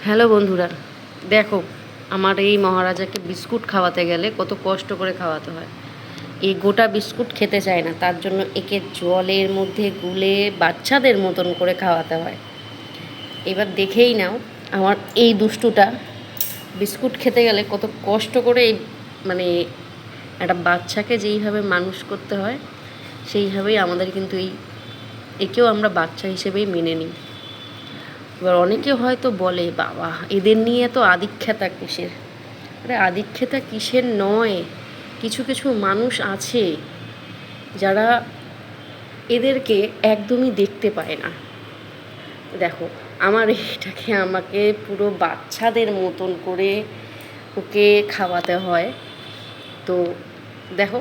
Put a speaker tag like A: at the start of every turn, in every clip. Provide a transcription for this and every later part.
A: Hello বন্ধুরা, দেখো আমার এই মহারাজাকে বিস্কুট খাওয়াতে গেলে কত কষ্ট করে খাওয়াতে হয়। এই গোটা বিস্কুট খেতে চায় না, তার জন্য একে জলের মধ্যে গুলে বাচ্চাদের মতন করে খাওয়াতে হয়। এবার দেখেই নাও আমার এই দুষ্টুটা বিস্কুট খেতে গেলে কত কষ্ট করে মানে একটা বাচ্চাকে যেইভাবে মানুষ করতে হয় সেইভাবেই আমাদের কিন্তু একেও আমরা বাচ্চা হিসেবেই মেনে নিই। এবার অনেকে হয়তো বলে, বাবা এদের নিয়ে এত আদিক্ষেতা কিসের? আরে আদিক্ষেতা কিসের নয়, কিছু কিছু মানুষ আছে যারা এদেরকে একদমই দেখতে পায় না। দেখো আমার এটাকে আমাকে পুরো বাচ্চাদের মতন করে ওকে খাওয়াতে হয়। তো দেখো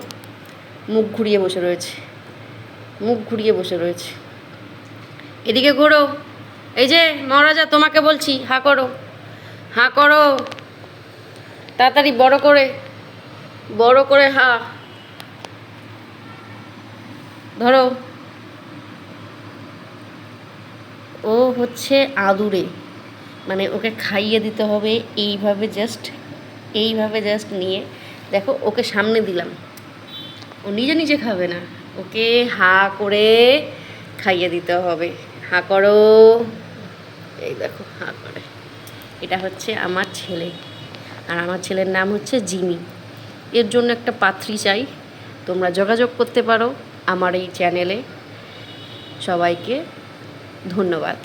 A: মুখ ঘুরিয়ে বসে রয়েছে, মুখ ঘুরিয়ে বসে রয়েছে। এদিকে ঘোরো, এই যে মহারাজা তোমাকে বলছি, হাঁ করো, হাঁ করো, তাড়াতাড়ি বড় করে, বড় করে হাঁ ধরো। ও হচ্ছে আদুরে, মানে ওকে খাইয়ে দিতে হবে এইভাবে জাস্ট নিয়ে। দেখো ওকে সামনে দিলাম, ও নিজে নিজে খাবে না, ওকে হাঁ করে খাইয়ে দিতে হবে। হাঁ করো, এই দেখো হাঁ করে। এটা হচ্ছে আমার ছেলে, আর আমার ছেলের নাম হচ্ছে জিমি। এর জন্য একটা পাত্রী চাই, তোমরা যোগাযোগ করতে পারো আমার এই চ্যানেলে। সবাইকে ধন্যবাদ।